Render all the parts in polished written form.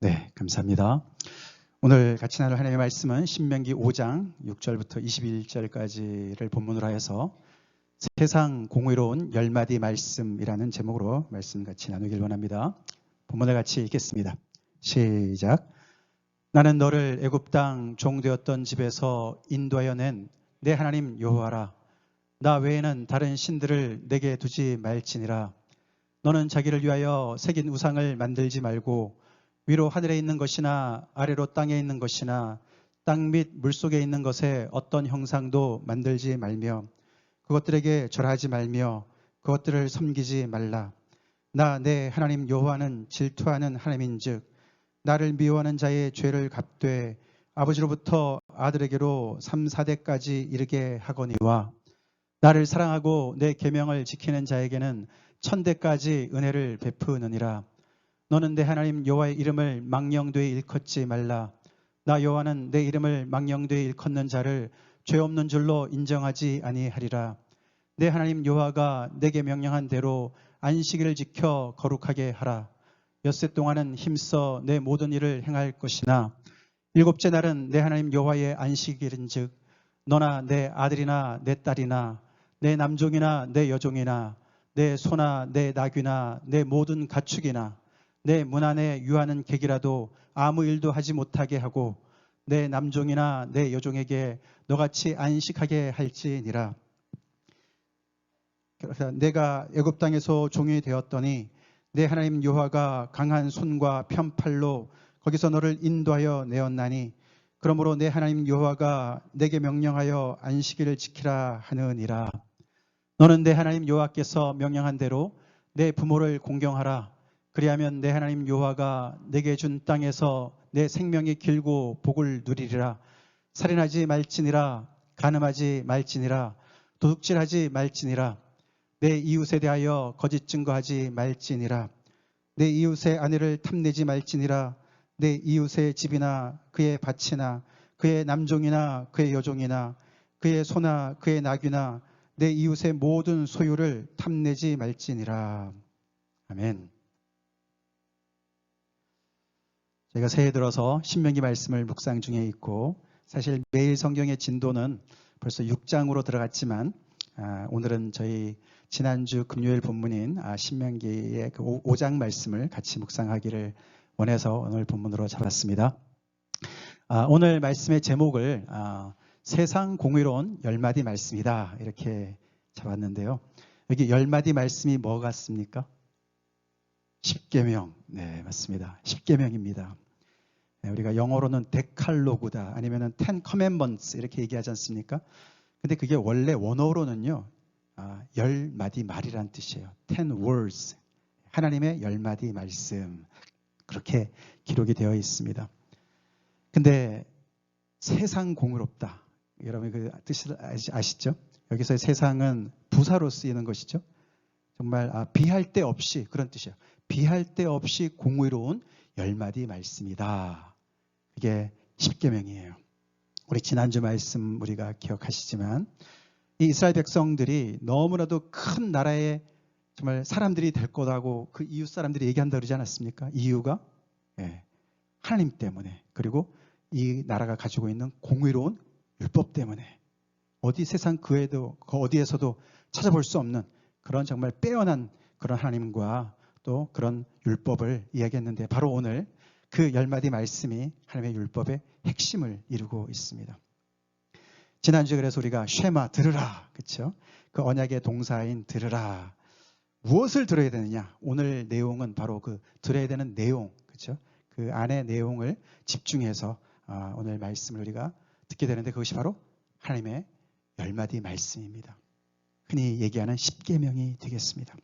네, 감사합니다. 오늘 같이 나눌 하나님의 말씀은 신명기 5장 6절부터 21절까지를 본문으로 하여서 세상 공의로운 10마디 말씀이라는 제목으로 말씀 같이 나누길 원합니다. 본문을 같이 읽겠습니다. 시작. 나는 너를 애굽 땅 종되었던 집에서 인도하여 낸 내 하나님 여호와라. 나 외에는 다른 신들을 내게 두지 말지니라. 너는 자기를 위하여 새긴 우상을 만들지 말고 위로 하늘에 있는 것이나 아래로 땅에 있는 것이나 땅 및 물속에 있는 것에 어떤 형상도 만들지 말며 그것들에게 절하지 말며 그것들을 섬기지 말라. 나 내 하나님 여호와는 질투하는 하나님인즉 나를 미워하는 자의 죄를 갚되 아버지로부터 아들에게로 3, 4대까지 이르게 하거니와 나를 사랑하고 내 계명을 지키는 자에게는 1000대까지 은혜를 베푸느니라. 너는 내 하나님 여호와의 이름을 망령되이 일컫지 말라. 나 여호와는 내 이름을 망령되이 일컫는 자를 죄 없는 줄로 인정하지 아니하리라. 내 하나님 여호와가 내게 명령한 대로 안식일을 지켜 거룩하게 하라. 엿새 동안은 힘써 내 모든 일을 행할 것이나 일곱째 날은 내 하나님 여호와의 안식일인즉 너나 내 아들이나 내 딸이나 내 남종이나 내 여종이나 내 소나 내 나귀나 내 모든 가축이나 내 문 안에 유하는 객이라도 아무 일도 하지 못하게 하고 내 남종이나 내 여종에게 너같이 안식하게 할지니라. 내가 애굽 땅에서 종이 되었더니 내 하나님 여호와가 강한 손과 편팔로 거기서 너를 인도하여 내었나니 그러므로 내 하나님 여호와가 내게 명령하여 안식일을 지키라 하느니라. 너는 내 하나님 여호와께서 명령한 대로 내 부모를 공경하라. 그리하면 내 하나님 여호와가 내게 준 땅에서 내 생명이 길고 복을 누리리라. 살인하지 말지니라. 간음하지 말지니라. 도둑질하지 말지니라. 내 이웃에 대하여 거짓 증거하지 말지니라. 내 이웃의 아내를 탐내지 말지니라. 내 이웃의 집이나 그의 밭이나 그의 남종이나 그의 여종이나 그의 소나 그의 나귀나 내 이웃의 모든 소유를 탐내지 말지니라. 아멘. 저희가 새해 들어서 신명기 말씀을 묵상 중에 있고 사실 매일 성경의 진도는 벌써 6장으로 들어갔지만 오늘은 저희 지난주 금요일 본문인 신명기의 그 5장 말씀을 같이 묵상하기를 원해서 오늘 본문으로 잡았습니다. 오늘 말씀의 제목을 세상 공의로운 10마디 말씀이다 이렇게 잡았는데요. 여기 10마디 말씀이 뭐 같습니까? 10계명. 네, 맞습니다. 10계명입니다. 네, 우리가 영어로는 데칼로그다 아니면은 10 commandments 이렇게 얘기하지 않습니까? 근데 그게 원래 원어로는요. 10마디 말이란 뜻이에요. 10 words. 하나님의 10마디 말씀. 그렇게 기록이 되어 있습니다. 근데 세상 공의롭다. 여러분 그 뜻을 아시죠? 여기서의 세상은 부사로 쓰이는 것이죠. 정말 비할 데 없이 그런 뜻이에요. 비할 데 없이 공의로운 10마디 말씀이다. 그게 10계명이에요. 우리 지난주 말씀 우리가 기억하시지만 이 이스라엘 백성들이 너무나도 큰 나라의 정말 사람들이 될 거라고 그 이웃 사람들이 얘기한다 그러지 않았습니까? 이유가 하나님 때문에 그리고 이 나라가 가지고 있는 공의로운 율법 때문에 어디 세상 그 어디에서도 찾아볼 수 없는 그런 정말 빼어난 그런 하나님과 또 그런 율법을 이야기했는데 바로 오늘 그 10마디 말씀이 하나님의 율법의 핵심을 이루고 있습니다. 지난주에 그래서 우리가 쉐마 들으라 그렇죠? 그 언약의 동사인 들으라 무엇을 들어야 되느냐? 오늘 내용은 바로 그 들어야 되는 내용 그렇죠? 그 안의 내용을 집중해서 오늘 말씀을 우리가 듣게 되는데 그것이 바로 하나님의 10마디 말씀입니다. 흔히 얘기하는 10계명이 되겠습니다.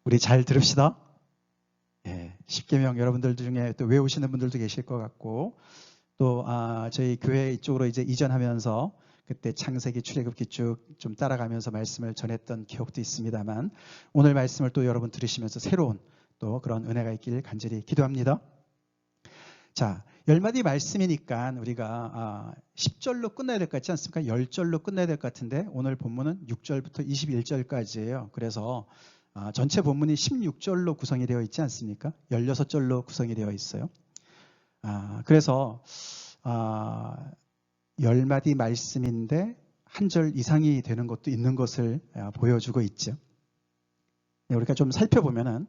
우리 잘 들읍시다. 10계명 여러분들 중에 또 외우시는 분들도 계실 것 같고 또 저희 교회 이쪽으로 이제 이전하면서 그때 창세기 출애굽기 쭉 좀 따라가면서 말씀을 전했던 기억도 있습니다만 오늘 말씀을 또 여러분 들으시면서 새로운 또 그런 은혜가 있기를 간절히 기도합니다. 자, 10마디 말씀이니까 우리가 10절로 끝나야 될 것 같지 않습니까? 10절로 끝나야 될 것 같은데 오늘 본문은 6절부터 21절까지예요. 그래서 전체 본문이 16절로 구성이 되어 있지 않습니까? 16절로 구성이 되어 있어요. 그래서 10마디 말씀인데 한 절 이상이 되는 것도 있는 것을 보여주고 있죠. 우리가 좀 살펴보면은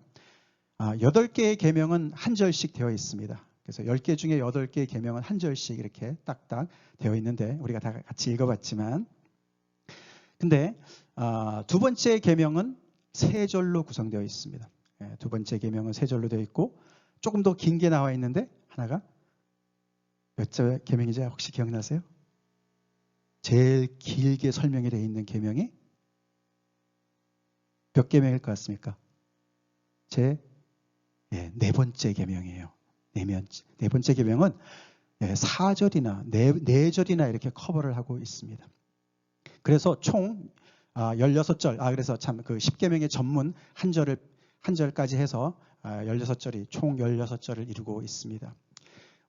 8개의 계명은 한 절씩 되어 있습니다. 그래서 10개 중에 8개의 계명은 한 절씩 이렇게 딱딱 되어 있는데 우리가 다 같이 읽어봤지만, 근데 두 번째 계명은 세 절로 구성되어 있습니다. 두 번째 계명은 세 절로 되어 있고 조금 더 긴 게 나와 있는데 하나가 몇 절 계명이죠? 혹시 기억나세요? 제일 길게 설명이 되어 있는 계명이 몇 계명일 것 같습니까? 네 번째 계명이에요. 네 번째 계명은 4절이나 4절이나 이렇게 커버를 하고 있습니다. 그래서 총 16절, 그래서 참 그 10계명의 전문 한 절까지 해서 16절이 총 16절을 이루고 있습니다.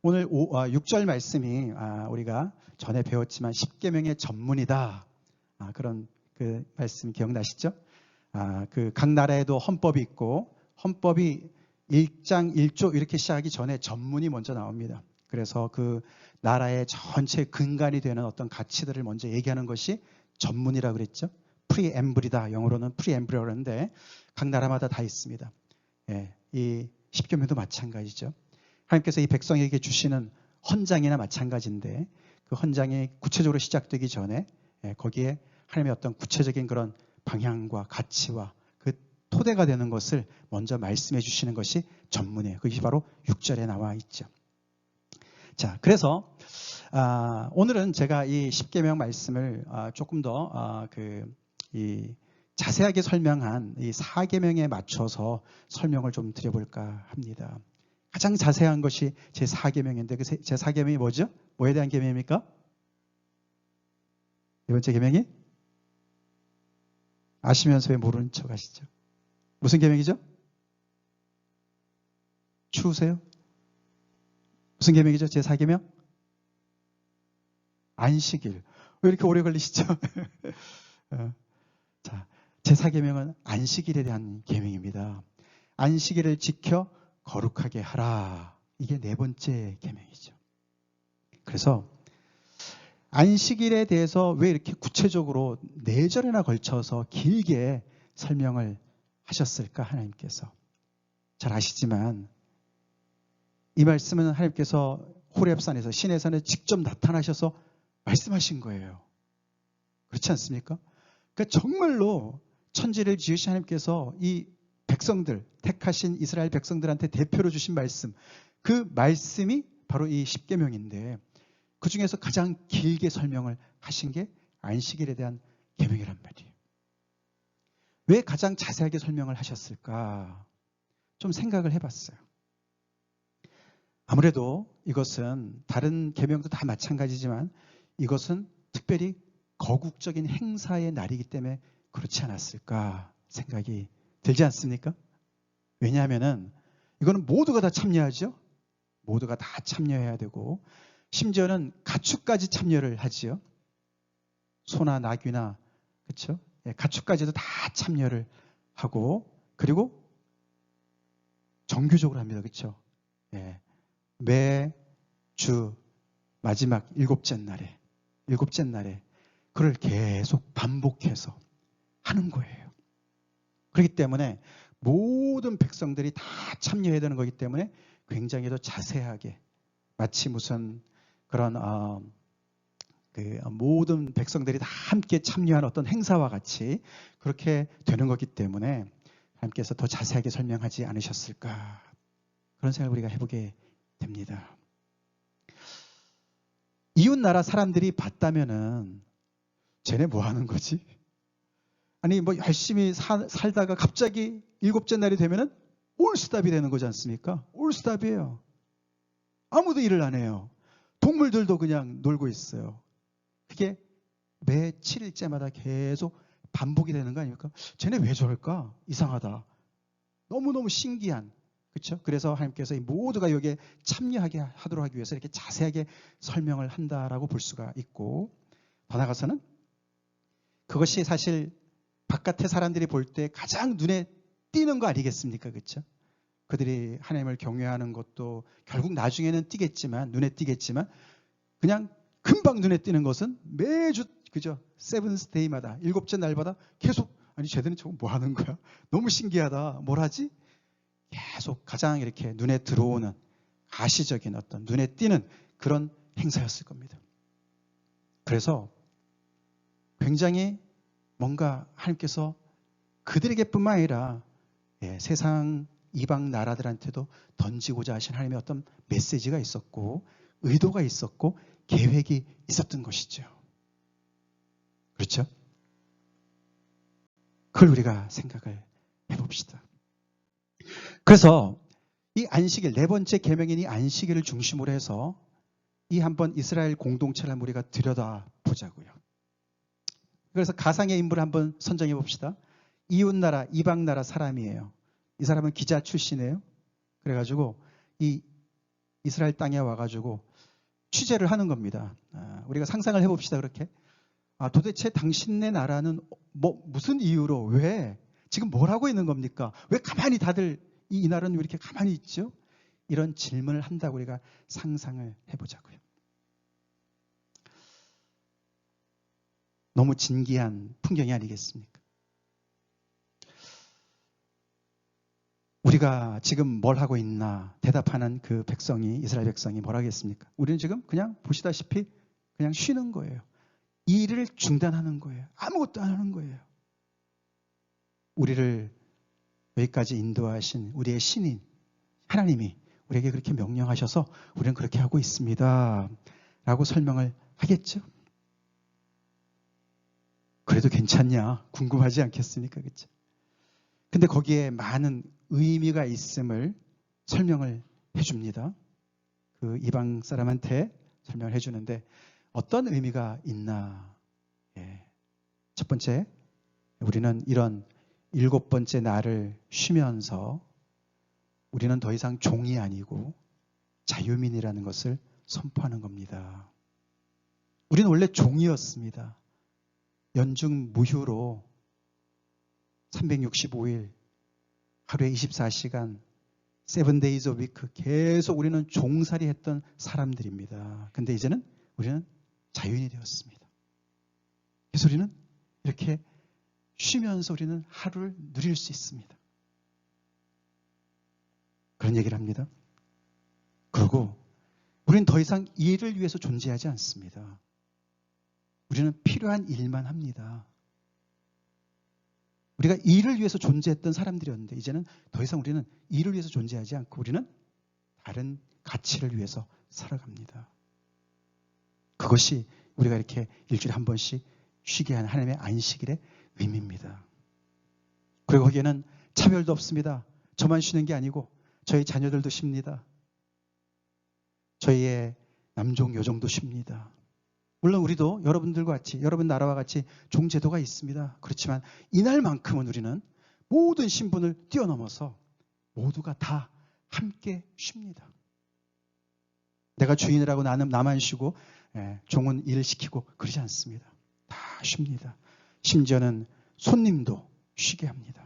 오늘 6절 말씀이 우리가 전에 배웠지만 10계명의 전문이다. 그런 그 말씀 기억나시죠? 그 각 나라에도 헌법이 있고 헌법이 1장 1조 이렇게 시작하기 전에 전문이 먼저 나옵니다. 그래서 그 나라의 전체 근간이 되는 어떤 가치들을 먼저 얘기하는 것이 전문이라고 그랬죠. 프리엠블이다. 영어로는 프리엠블이라고 하는데 각 나라마다 다 있습니다. 이 10계명도 마찬가지죠. 하나님께서 이 백성에게 주시는 헌장이나 마찬가지인데 그 헌장이 구체적으로 시작되기 전에 거기에 하나님의 어떤 구체적인 그런 방향과 가치와 그 토대가 되는 것을 먼저 말씀해 주시는 것이 전문이에요. 그것이 바로 6절에 나와 있죠. 자, 그래서 오늘은 제가 이 10계명 말씀을 조금 더 자세하게 설명한 이 4계명에 맞춰서 설명을 좀 드려볼까 합니다. 가장 자세한 것이 제 4계명인데 그 제 4계명이 뭐죠? 뭐에 대한 계명입니까? 네 번째 계명이? 아시면서 왜 모르는 척 하시죠? 무슨 계명이죠? 추우세요? 무슨 계명이죠? 제 4계명? 안식일. 왜 이렇게 오래 걸리시죠? 자, 제 4계명은 안식일에 대한 계명입니다. 안식일을 지켜 거룩하게 하라. 이게 네 번째 계명이죠. 그래서 안식일에 대해서 왜 이렇게 구체적으로 4절에나 걸쳐서 길게 설명을 하셨을까? 하나님께서. 잘 아시지만 이 말씀은 하나님께서 호렙산에서 시내산에 직접 나타나셔서 말씀하신 거예요. 그렇지 않습니까? 그러니까 정말로 천지를 지으신 하나님께서 이 백성들, 택하신 이스라엘 백성들한테 대표로 주신 말씀, 그 말씀이 바로 이 10계명인데 그 중에서 가장 길게 설명을 하신 게 안식일에 대한 계명이란 말이에요. 왜 가장 자세하게 설명을 하셨을까? 좀 생각을 해봤어요. 아무래도 이것은 다른 계명도 다 마찬가지지만 이것은 특별히 거국적인 행사의 날이기 때문에 그렇지 않았을까 생각이 들지 않습니까? 왜냐하면은 이거는 모두가 다 참여하죠. 모두가 다 참여해야 되고 심지어는 가축까지 참여를 하지요. 소나 나귀나 그렇죠? 가축까지도 다 참여를 하고 그리고 정규적으로 합니다. 그렇죠? 매주 마지막 일곱째 날에 그걸 계속 반복해서 하는 거예요. 그렇기 때문에 모든 백성들이 다 참여해야 되는 거기 때문에 굉장히 더 자세하게 마치 무슨 그런 모든 백성들이 다 함께 참여하는 어떤 행사와 같이 그렇게 되는 거기 때문에 하나님께서 더 자세하게 설명하지 않으셨을까 그런 생각을 우리가 해보게 됩니다. 이웃 나라 사람들이 봤다면은 쟤네 뭐 하는 거지? 아니 뭐 열심히 살다가 갑자기 일곱째 날이 되면은 올스탑이 되는 거지 않습니까? 올스탑이에요. 아무도 일을 안 해요. 동물들도 그냥 놀고 있어요. 그게 매 7일째마다 계속 반복이 되는 거 아닙니까? 쟤네 왜 저럴까? 이상하다. 너무너무 신기한. 그렇죠? 그래서 하나님께서 이 모두가 여기에 참여하게 하도록 하기 위해서 이렇게 자세하게 설명을 한다라고 볼 수가 있고 더 나아가서는 그것이 사실 바깥의 사람들이 볼 때 가장 눈에 띄는 거 아니겠습니까? 그렇죠? 그들이 하나님을 경외하는 것도 결국 나중에는 띄겠지만, 눈에 띄겠지만, 그냥 금방 눈에 띄는 것은 매주, 그죠? 세븐스데이마다, 일곱째 날마다 계속, 아니 쟤들은 저거 뭐 하는 거야? 너무 신기하다. 뭘 하지? 계속 가장 이렇게 눈에 들어오는 가시적인 어떤 눈에 띄는 그런 행사였을 겁니다. 그래서 굉장히 뭔가 하나님께서 그들에게뿐만 아니라 세상 이방 나라들한테도 던지고자 하신 하나님의 어떤 메시지가 있었고 의도가 있었고 계획이 있었던 것이죠. 그렇죠? 그걸 우리가 생각을 해봅시다. 그래서 이 안식일, 네 번째 계명인 이 안식일을 중심으로 해서 이 한번 이스라엘 공동체를 한번 우리가 들여다보자고요. 그래서 가상의 인물을 한번 선정해 봅시다. 이웃나라, 이방나라 사람이에요. 이 사람은 기자 출신이에요. 그래가지고 이 이스라엘 땅에 와가지고 취재를 하는 겁니다. 우리가 상상을 해봅시다. 그렇게. 도대체 당신네 나라는 무슨 이유로 왜 지금 뭘 하고 있는 겁니까? 왜 가만히 다들 이 나라는 왜 이렇게 가만히 있죠? 이런 질문을 한다고 우리가 상상을 해보자고요. 너무 진기한 풍경이 아니겠습니까? 우리가 지금 뭘 하고 있나 대답하는 그 백성이, 이스라엘 백성이 뭘 하겠습니까? 우리는 지금 그냥 보시다시피 그냥 쉬는 거예요. 이 일을 중단하는 거예요. 아무것도 안 하는 거예요. 우리를 여기까지 인도하신 우리의 신인 하나님이 우리에게 그렇게 명령하셔서 우리는 그렇게 하고 있습니다. 라고 설명을 하겠죠. 그래도 괜찮냐? 궁금하지 않겠습니까? 그렇죠? 근데 거기에 많은 의미가 있음을 설명을 해줍니다. 그 이방 사람한테 설명을 해주는데 어떤 의미가 있나? 첫 번째, 우리는 이런 일곱 번째 날을 쉬면서 우리는 더 이상 종이 아니고 자유민이라는 것을 선포하는 겁니다. 우리는 원래 종이었습니다. 연중 무휴로 365일 하루에 24시간 7 days a week 계속 우리는 종살이 했던 사람들입니다. 근데 이제는 우리는 자유인이 되었습니다. 그래서 우리는 이렇게 쉬면서 우리는 하루를 누릴 수 있습니다. 그런 얘기를 합니다. 그리고 우리는 더 이상 이 일을 위해서 존재하지 않습니다. 우리는 필요한 일만 합니다. 우리가 이 일을 위해서 존재했던 사람들이었는데 이제는 더 이상 우리는 이 일을 위해서 존재하지 않고 우리는 다른 가치를 위해서 살아갑니다. 그것이 우리가 이렇게 일주일에 한 번씩 쉬게 하는 하나님의 안식일의 의미입니다. 그리고 거기에는 차별도 없습니다. 저만 쉬는 게 아니고 저희 자녀들도 쉽니다. 저희의 남종 여종도 쉽니다. 물론 우리도 여러분들과 같이 여러분 나라와 같이 종제도가 있습니다. 그렇지만 이날만큼은 우리는 모든 신분을 뛰어넘어서 모두가 다 함께 쉽니다. 내가 주인이라고 나만 쉬고 종은 일을 시키고 그러지 않습니다. 다 쉽니다. 심지어는 손님도 쉬게 합니다.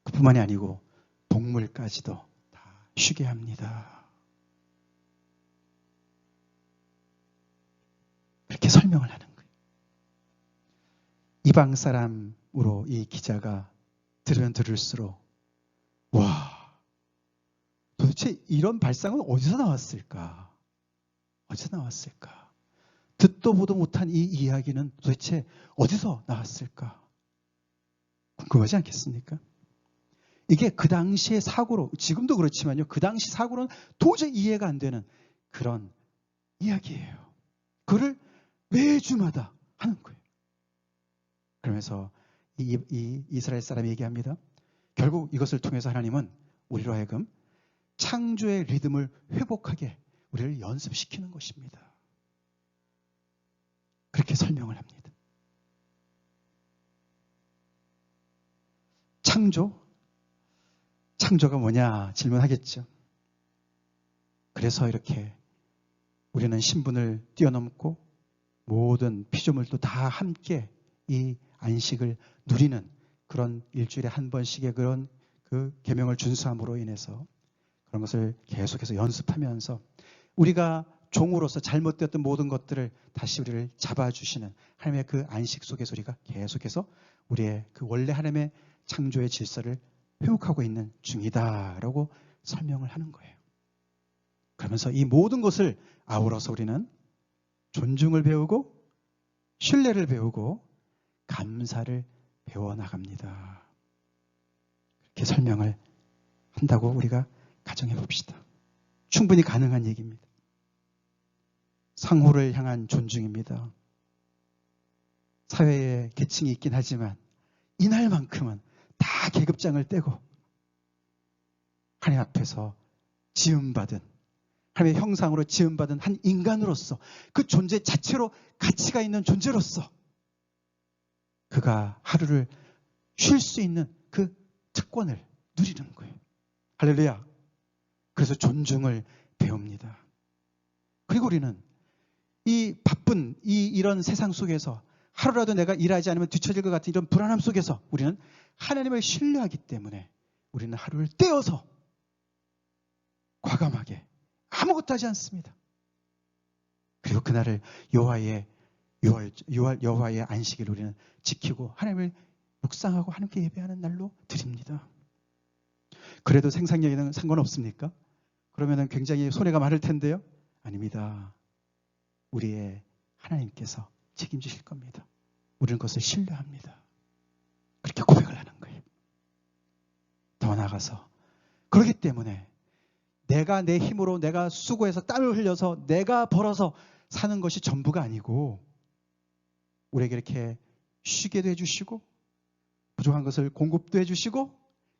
그뿐만이 아니고 동물까지도 다 쉬게 합니다. 그렇게 설명을 하는 거예요. 이방 사람으로 이 기자가 들으면 들을수록 와, 도대체 이런 발상은 어디서 나왔을까? 어디서 나왔을까? 듣도 보도 못한 이 이야기는 도대체 어디서 나왔을까? 궁금하지 않겠습니까? 이게 그 당시의 사고로, 지금도 그렇지만요, 그 당시 사고로는 도저히 이해가 안 되는 그런 이야기예요. 그를 매주마다 하는 거예요. 그러면서 이 이스라엘 사람이 얘기합니다. 결국 이것을 통해서 하나님은 우리로 하여금 창조의 리듬을 회복하게 우리를 연습시키는 것입니다. 그렇게 설명을 합니다. 창조가 뭐냐 질문하겠죠. 그래서 이렇게 우리는 신분을 뛰어넘고 모든 피조물도 다 함께 이 안식을 누리는 그런 일주일에 한 번씩의 그런 그 계명을 준수함으로 인해서 그런 것을 계속해서 연습하면서 우리가 종으로서 잘못되었던 모든 것들을 다시 우리를 잡아주시는 하나님의 그 안식 속에서 우리가 계속해서 우리의 그 원래 하나님의 창조의 질서를 회복하고 있는 중이다라고 설명을 하는 거예요. 그러면서 이 모든 것을 아우러서 우리는 존중을 배우고 신뢰를 배우고 감사를 배워나갑니다. 그렇게 설명을 한다고 우리가 가정해 봅시다. 충분히 가능한 얘기입니다. 상호를 향한 존중입니다. 사회에 계층이 있긴 하지만 이날만큼은 다 계급장을 떼고 하나님 앞에서 지음받은 하나님의 형상으로 지음받은 한 인간으로서 그 존재 자체로 가치가 있는 존재로서 그가 하루를 쉴 수 있는 그 특권을 누리는 거예요. 할렐루야. 그래서 존중을 배웁니다. 그리고 우리는 이 바쁜 이런 세상 속에서 하루라도 내가 일하지 않으면 뒤처질 것 같은 이런 불안함 속에서 우리는 하나님을 신뢰하기 때문에 우리는 하루를 떼어서 과감하게 아무것도 하지 않습니다. 그리고 그날을 여호와의 안식일 우리는 지키고 하나님을 묵상하고 하나님께 예배하는 날로 드립니다. 그래도 생산력에는 상관없습니까? 그러면 굉장히 손해가 많을 텐데요. 아닙니다. 우리의 하나님께서 책임지실 겁니다. 우리는 그것을 신뢰합니다. 그렇게 고백을 하는 거예요. 더 나아가서 그렇기 때문에 내가 내 힘으로 내가 수고해서 땀을 흘려서 내가 벌어서 사는 것이 전부가 아니고 우리에게 이렇게 쉬게도 해주시고 부족한 것을 공급도 해주시고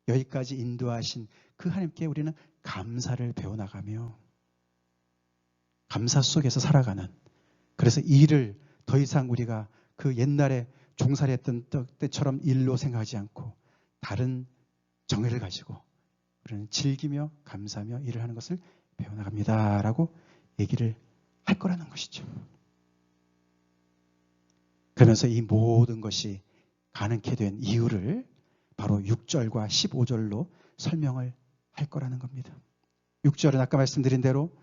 여기까지 인도하신 그 하나님께 우리는 감사를 배워나가며 감사 속에서 살아가는, 그래서 일을 더 이상 우리가 그 옛날에 종살이했던 때처럼 일로 생각하지 않고 다른 정의를 가지고 우리는 즐기며 감사하며 일을 하는 것을 배워나갑니다라고 얘기를 할 거라는 것이죠. 그러면서 이 모든 것이 가능케 된 이유를 바로 6절과 15절로 설명을 할 거라는 겁니다. 6절은 아까 말씀드린 대로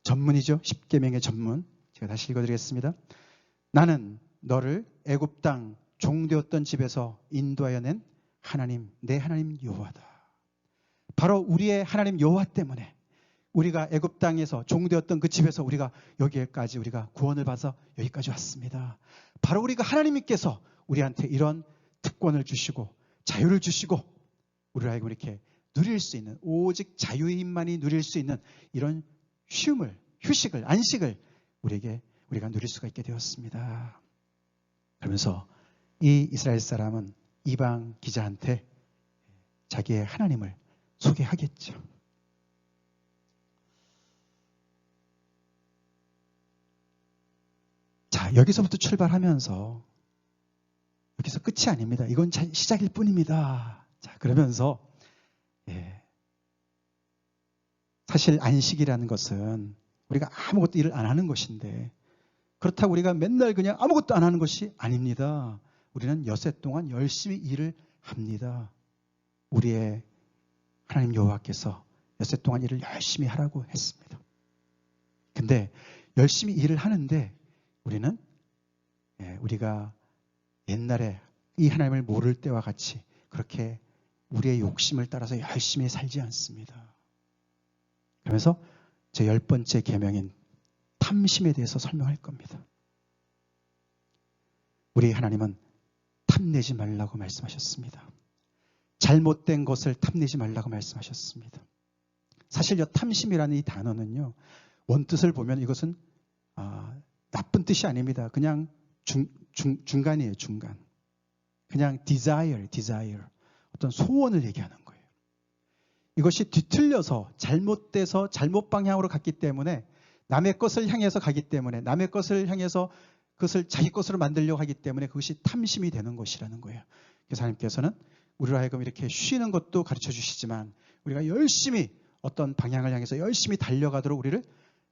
전문이죠. 십계명의 전문. 제가 다시 읽어드리겠습니다. 나는 너를 애굽 땅 종되었던 집에서 인도하여 낸 하나님, 내 하나님 여호와다. 바로 우리의 하나님 여호와 때문에 우리가 애굽 땅에서 종되었던 그 집에서 우리가 여기까지 우리가 구원을 받아서 여기까지 왔습니다. 바로 우리가 하나님께서 우리한테 이런 특권을 주시고 자유를 주시고 우리를 알고 이렇게 누릴 수 있는, 오직 자유인만이 누릴 수 있는 이런 쉼을, 휴식을, 안식을 우리가 누릴 수가 있게 되었습니다. 그러면서 이 이스라엘 사람은 이방 기자한테 자기의 하나님을 소개하겠죠. 자, 여기서부터 출발하면서 여기서 끝이 아닙니다. 이건 시작일 뿐입니다. 자, 그러면서 사실 안식이라는 것은 우리가 아무것도 일을 안 하는 것인데 그렇다고 우리가 맨날 그냥 아무것도 안 하는 것이 아닙니다. 우리는 엿새 동안 열심히 일을 합니다. 우리의 하나님 여호와께서 엿새 동안 일을 열심히 하라고 했습니다. 근데 열심히 일을 하는데 우리는 우리가 옛날에 이 하나님을 모를 때와 같이 그렇게 우리의 욕심을 따라서 열심히 살지 않습니다. 그러면서 제 10번째 계명인 탐심에 대해서 설명할 겁니다. 우리 하나님은 탐내지 말라고 말씀하셨습니다. 잘못된 것을 탐내지 말라고 말씀하셨습니다. 사실 이 탐심이라는 이 단어는요, 원뜻을 보면 이것은 나쁜 뜻이 아닙니다. 그냥 중간이에요, 중간. 그냥 desire. 어떤 소원을 얘기하는 거예요. 이것이 뒤틀려서 잘못돼서 잘못 방향으로 갔기 때문에 남의 것을 향해서 가기 때문에 남의 것을 향해서 그것을 자기 것으로 만들려고 하기 때문에 그것이 탐심이 되는 것이라는 거예요. 그래서 하나님께서는 우리로 하여금 이렇게 쉬는 것도 가르쳐 주시지만 우리가 열심히 어떤 방향을 향해서 열심히 달려가도록 우리를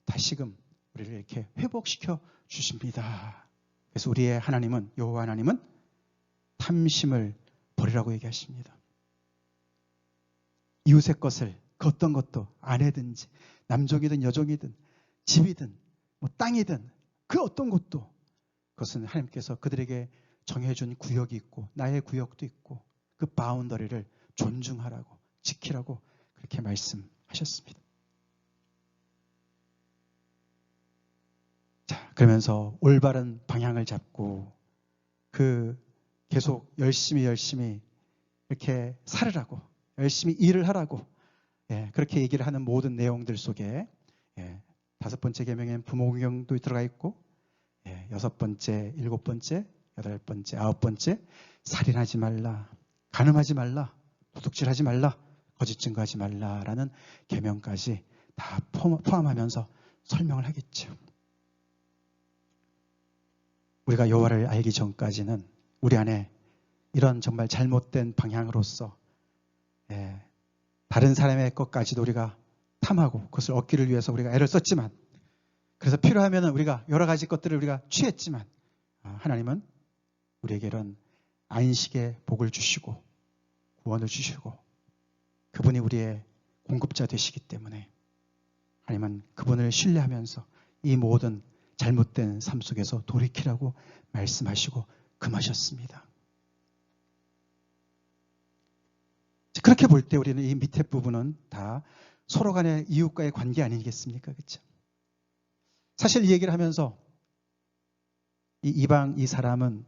다시금 우리를 이렇게 회복시켜 주십니다. 그래서 우리의 하나님은, 여호와 하나님은 탐심을 버리라고 얘기하십니다. 이웃의 것을 그 어떤 것도 아내든지 남종이든 여종이든 집이든 뭐 땅이든 그 어떤 것도 그것은 하나님께서 그들에게 정해준 구역이 있고 나의 구역도 있고 그 바운더리를 존중하라고 지키라고 그렇게 말씀하셨습니다. 자, 그러면서 올바른 방향을 잡고 그 계속 열심히 이렇게 살으라고 열심히 일을 하라고 그렇게 얘기를 하는 모든 내용들 속에 5번째 계명에는 부모공경도 들어가 있고 6번째, 7번째, 8번째, 9번째 살인하지 말라, 간음하지 말라, 도둑질하지 말라, 거짓 증거하지 말라라는 계명까지 다 포함하면서 설명을 하겠죠. 우리가 여호와를 알기 전까지는 우리 안에 이런 정말 잘못된 방향으로서 다른 사람의 것까지도 우리가 탐하고 그것을 얻기를 위해서 우리가 애를 썼지만 그래서 필요하면 우리가 여러 가지 것들을 우리가 취했지만 하나님은 우리에게 이런 안식의 복을 주시고 구원을 주시고 그분이 우리의 공급자 되시기 때문에 하나님은 그분을 신뢰하면서 이 모든 잘못된 삶 속에서 돌이키라고 말씀하시고 금하셨습니다. 그렇게 볼 때 우리는 이 밑에 부분은 다 서로 간의 이웃과의 관계 아니겠습니까? 그렇죠? 사실 이 얘기를 하면서 이 사람은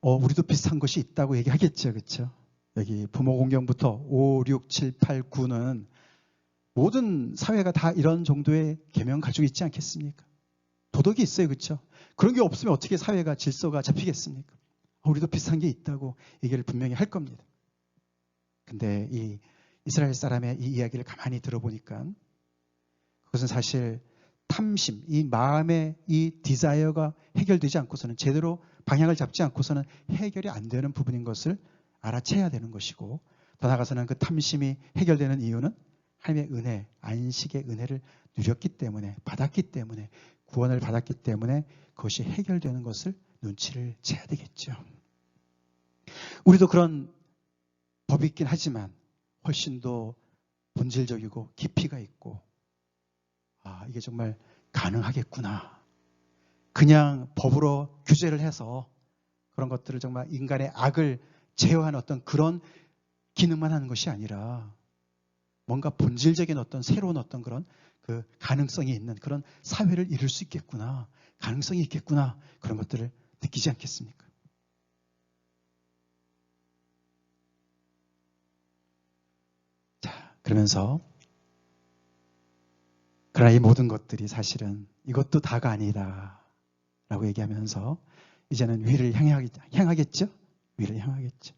우리도 비슷한 것이 있다고 얘기하겠죠. 그렇죠? 여기 부모 공경부터 5, 6, 7, 8, 9는 모든 사회가 다 이런 정도의 계명 가지고 있지 않겠습니까? 도덕이 있어요. 그렇죠? 그런 게 없으면 어떻게 사회가 질서가 잡히겠습니까? 우리도 비슷한 게 있다고 얘기를 분명히 할 겁니다. 근데 이 이스라엘 사람의 이 이야기를 가만히 들어보니까 그것은 사실 탐심, 이 마음의 이 디자이어가 해결되지 않고서는 제대로 방향을 잡지 않고서는 해결이 안 되는 부분인 것을 알아채야 되는 것이고 더 나아가서는 그 탐심이 해결되는 이유는 하나님의 은혜, 안식의 은혜를 누렸기 때문에 받았기 때문에 구원을 받았기 때문에 그것이 해결되는 것을 눈치를 채야 되겠죠. 우리도 그런 법이 있긴 하지만 훨씬 더 본질적이고 깊이가 있고 이게 정말 가능하겠구나. 그냥 법으로 규제를 해서 그런 것들을 정말 인간의 악을 제어하는 어떤 그런 기능만 하는 것이 아니라 뭔가 본질적인 어떤 새로운 어떤 그런 그 가능성이 있는 그런 사회를 이룰 수 있겠구나. 가능성이 있겠구나. 그런 것들을 느끼지 않겠습니까? 자, 그러면서 그러나 이 모든 것들이 사실은 이것도 다가 아니다 라고 얘기하면서 이제는 위를 향하겠죠? 위를 향하겠죠.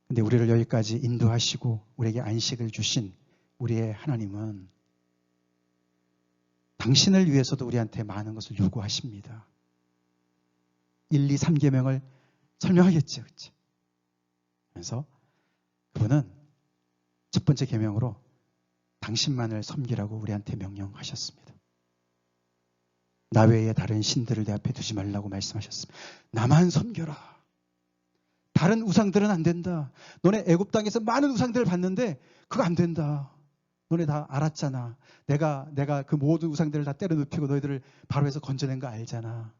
근데 우리를 여기까지 인도하시고 우리에게 안식을 주신 우리의 하나님은 당신을 위해서도 우리한테 많은 것을 요구하십니다. 1, 2, 3계명을 설명하겠죠. 그렇죠? 그래서 그분은 첫 번째 계명으로 당신만을 섬기라고 우리한테 명령하셨습니다. 나 외에 다른 신들을 내 앞에 두지 말라고 말씀하셨습니다. 나만 섬겨라. 다른 우상들은 안 된다. 너네 애굽 땅에서 많은 우상들을 봤는데 그거 안 된다. 너네 다 알았잖아. 내가 그 모든 우상들을 다 때려 눕히고 너희들을 바로에서 건져낸 거 알잖아.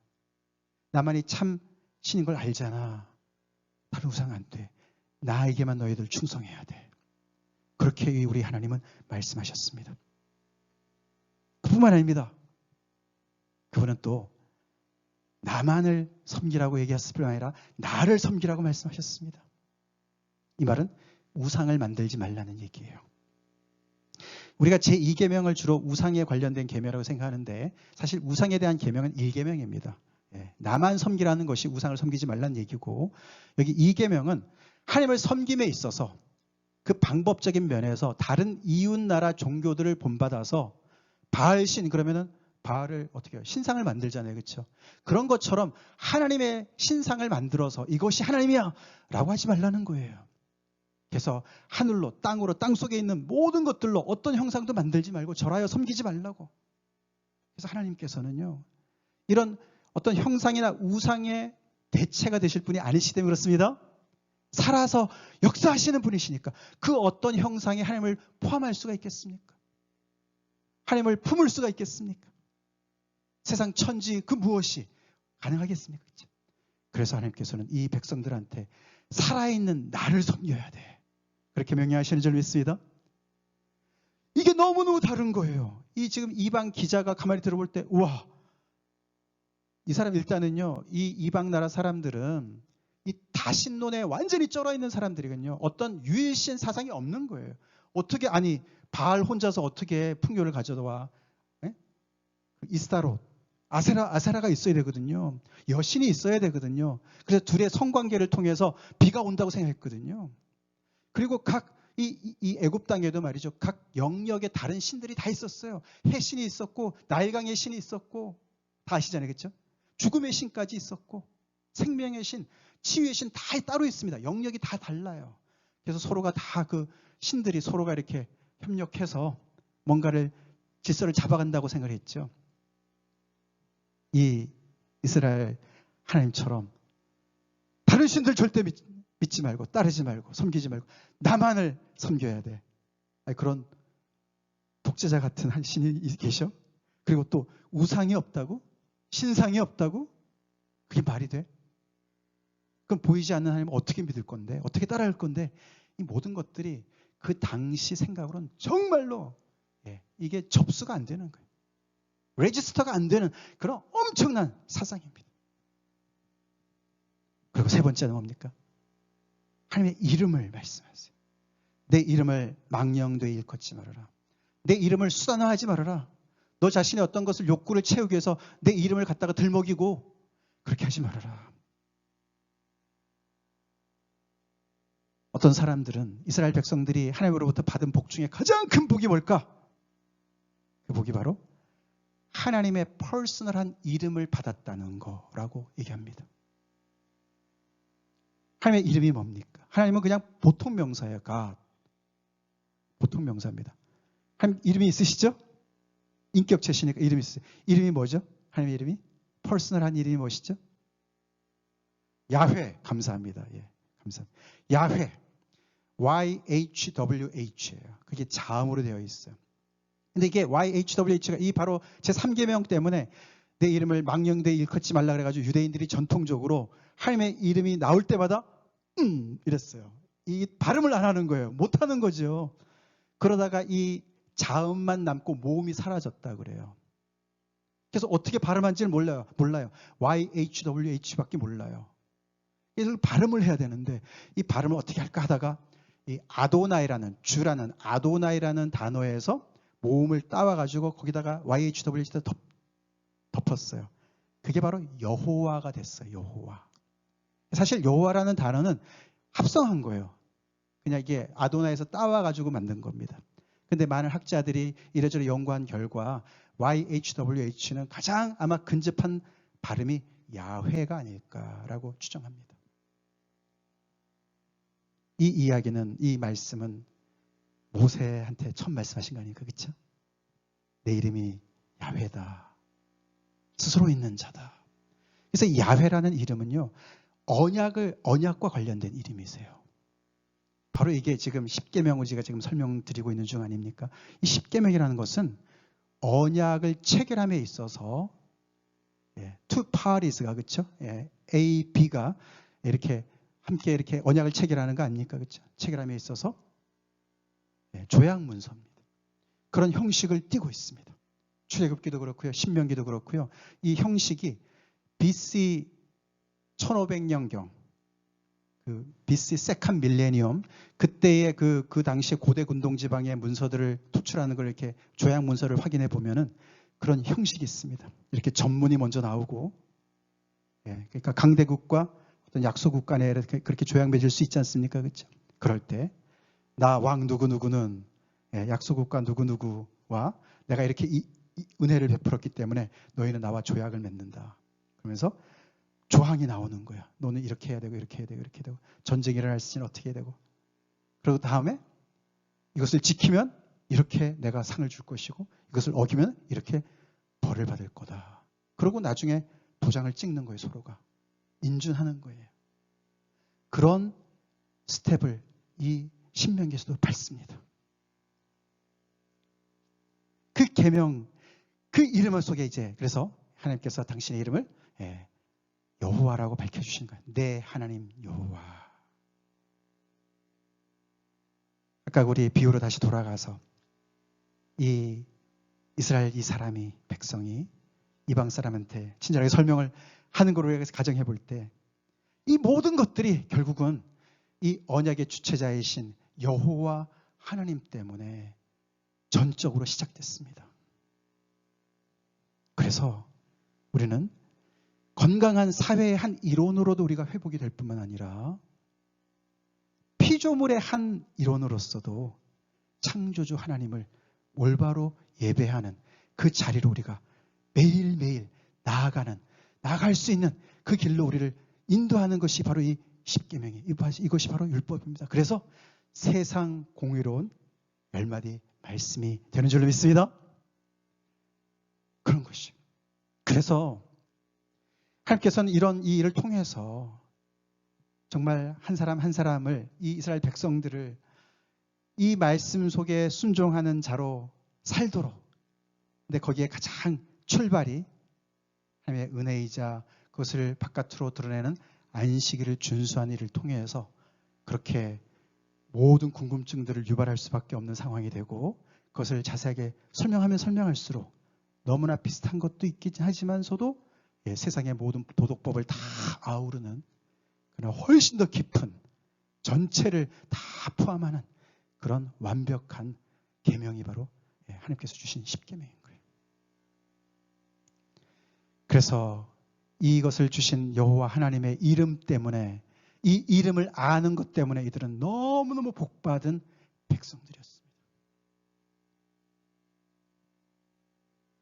나만이 참 신인 걸 알잖아. 다른 우상 안 돼. 나에게만 너희들 충성해야 돼. 그렇게 우리 하나님은 말씀하셨습니다. 그뿐만 아닙니다. 그분은 또 나만을 섬기라고 얘기했을 뿐 아니라 나를 섬기라고 말씀하셨습니다. 이 말은 우상을 만들지 말라는 얘기예요. 우리가 제2계명을 주로 우상에 관련된 계명이라고 생각하는데 사실 우상에 대한 계명은 1계명입니다. 나만 섬기라는 것이 우상을 섬기지 말라는 얘기고 여기 2계명은 하나님을 섬김에 있어서 그 방법적인 면에서 다른 이웃나라 종교들을 본받아서 바알신 그러면은 바알을 어떻게 해요? 신상을 만들잖아요. 그렇죠? 그런 것처럼 하나님의 신상을 만들어서 이것이 하나님이야 라고 하지 말라는 거예요. 그래서 하늘로 땅으로 땅속에 있는 모든 것들로 어떤 형상도 만들지 말고 절하여 섬기지 말라고. 그래서 하나님께서는요. 이런 어떤 형상이나 우상의 대체가 되실 분이 아니시기 때문에 그렇습니다. 살아서 역사하시는 분이시니까 그 어떤 형상이 하나님을 포함할 수가 있겠습니까? 하나님을 품을 수가 있겠습니까? 세상 천지 그 무엇이 가능하겠습니까? 그렇죠? 그래서 하나님께서는 이 백성들한테 살아있는 나를 섬겨야 돼. 그렇게 명령하시는 줄 믿습니다. 이게 너무너무 다른 거예요. 이 지금 이방 기자가 가만히 들어볼 때 우와, 이 사람 일단은요, 이 이방 나라 사람들은 이 다신론에 완전히 쩔어 있는 사람들이거든요. 어떤 유일신 사상이 없는 거예요. 어떻게 아니 바알 혼자서 어떻게 풍요를 가져와? 예? 이스타롯, 아세라가 있어야 되거든요. 여신이 있어야 되거든요. 그래서 둘의 성관계를 통해서 비가 온다고 생각했거든요. 그리고 이 애굽 땅에도 말이죠. 각 영역에 다른 신들이 다 있었어요. 해신이 있었고 나일강의 신이 있었고 다 아시잖아요. 그렇죠? 죽음의 신까지 있었고 생명의 신, 치유의 신 다 따로 있습니다. 영역이 다 달라요. 그래서 서로가 다 그 신들이 서로가 이렇게 협력해서 뭔가를 질서를 잡아간다고 생각을 했죠. 이 이스라엘 하나님처럼 다른 신들 절대 믿지 말고 따르지 말고 섬기지 말고 나만을 섬겨야 돼. 아니, 그런 독재자 같은 한 신이 계셔? 그리고 또 우상이 없다고? 신상이 없다고? 그게 말이 돼? 그럼 보이지 않는 하나님을 어떻게 믿을 건데? 어떻게 따라갈 건데? 이 모든 것들이 그 당시 생각으로는 정말로 이게 접수가 안 되는 거예요. 레지스터가 안 되는 그런 엄청난 사상입니다. 그리고 세 번째는 뭡니까? 하나님의 이름을 말씀하세요. 내 이름을 망령되이 일컫지 말아라. 내 이름을 수단화하지 말아라. 너 자신의 어떤 것을 욕구를 채우기 위해서 내 이름을 갖다가 들먹이고 그렇게 하지 말아라. 어떤 사람들은 이스라엘 백성들이 하나님으로부터 받은 복 중에 가장 큰 복이 뭘까? 그 복이 바로 하나님의 퍼스널한 이름을 받았다는 거라고 얘기합니다. 하나님의 이름이 뭡니까? 하나님은 그냥 보통 명사예요. God. 보통 명사입니다. 하나님 이름이 있으시죠? 인격체시니까 이름이 있어요. 이름이 뭐죠? 하나님의 이름이? 퍼스널한 이름이 무엇이죠? 야훼. 감사합니다. 예, 감사합니다. 야훼. YHWH예요. 그게 자음으로 되어 있어요. 근데 이게 YHWH가 이 바로 제 3계명 때문에 내 이름을 망령되이 일컫지 말라 그래가지고 유대인들이 전통적으로 하나님의 이름이 나올 때마다 이랬어요. 이 발음을 안 하는 거예요. 못 하는 거죠. 그러다가 이 자음만 남고 모음이 사라졌다 그래요. 그래서 어떻게 발음한지를 몰라요. YHWH밖에 몰라요. 그래서 발음을 해야 되는데 이 발음을 어떻게 할까 하다가 이 아도나이라는 주라는 아도나이라는 단어에서 모음을 따와가지고 거기다가 YHWH를 덮었어요. 그게 바로 여호와가 됐어요. 여호와. 사실 여호와라는 단어는 합성한 거예요. 그냥 이게 아도나에서 따와가지고 만든 겁니다. 근데 많은 학자들이 이래저래 연구한 결과 YHWH는 가장 아마 근접한 발음이 야훼가 아닐까라고 추정합니다. 이 이야기는, 이 말씀은 모세한테 처음 말씀하신 거 아닙니까? 그렇죠? 내 이름이 야훼다. 스스로 있는 자다. 그래서 이 야훼라는 이름은요, 언약과 관련된 이름이세요. 바로 이게 지금 십계명을 제가 지금 설명드리고 있는 중 아닙니까? 이 십계명이라는 것은 언약을 체결함에 있어서 two parties가 그렇죠? A, B가 이렇게 함께 이렇게 언약을 체결하는 거 아닙니까? 그렇죠? 체결함에 있어서 조약 문서입니다. 그런 형식을 띠고 있습니다. 출애굽기도 그렇고요, 신명기도 그렇고요. 이 형식이 BC 1500년경, 그 BC 세컨 밀레니엄 그때의 그 당시의 고대 군동 지방의 문서들을 도출하는 걸 이렇게 조약 문서를 확인해 보면은 그런 형식이 있습니다. 이렇게 전문이 먼저 나오고, 그러니까 강대국과 어떤 약소국 간에 이렇게 그렇게 조약 맺을 수 있지 않습니까? 그렇죠? 그럴 때 나 왕 누구누구는 약소국가 누구누구와 내가 이렇게 이 은혜를 베풀었기 때문에 너희는 나와 조약을 맺는다. 그러면서 조항이 나오는 거야. 너는 이렇게 해야 되고 이렇게 해야 되고 이렇게 되고 전쟁이 일어날 시는 어떻게 해야 되고, 그리고 다음에 이것을 지키면 이렇게 내가 상을 줄 것이고 이것을 어기면 이렇게 벌을 받을 거다. 그러고 나중에 도장을 찍는 거예요. 서로가 인준하는 거예요. 그런 스텝을 이 신명기에서도 밟습니다. 그 계명, 그 이름 속에 이제 그래서 하나님께서 당신의 이름을 여호와라고 밝혀주신 거예요. 내 하나님 여호와. 아까 우리 비유로 다시 돌아가서 이 이스라엘 이 사람이 백성이 이방 사람한테 친절하게 설명을 하는 걸로 해서 가정해 볼 때 이 모든 것들이 결국은 이 언약의 주체자이신 여호와 하나님 때문에 전적으로 시작됐습니다. 그래서 우리는 건강한 사회의 한 일원으로도 우리가 회복이 될 뿐만 아니라 피조물의 한 일원으로서도 창조주 하나님을 올바로 예배하는 그 자리로 우리가 매일매일 나아갈 수 있는 그 길로 우리를 인도하는 것이 바로 이 십계명이, 이것이 바로 율법입니다. 그래서 세상 공의로운 10마디 말씀이 되는 줄로 믿습니다. 그런 것이. 그래서 하나님께서는 이 일을 통해서 정말 한 사람 한 사람을, 이 이스라엘 백성들을 이 말씀 속에 순종하는 자로 살도록, 근데 거기에 가장 출발이 하나님의 은혜이자 그것을 바깥으로 드러내는 안식일을 준수한 일을 통해서 그렇게 모든 궁금증들을 유발할 수밖에 없는 상황이 되고, 그것을 자세하게 설명하면 설명할수록 너무나 비슷한 것도 있긴 하지만서도 세상의 모든 도덕법을 다 아우르는, 그러나 훨씬 더 깊은 전체를 다 포함하는 그런 완벽한 계명이 바로 하나님께서 주신 십계명인 거예요. 그래서 이것을 주신 여호와 하나님의 이름 때문에, 이 이름을 아는 것 때문에 이들은 너무너무 복받은 백성들이었습니다.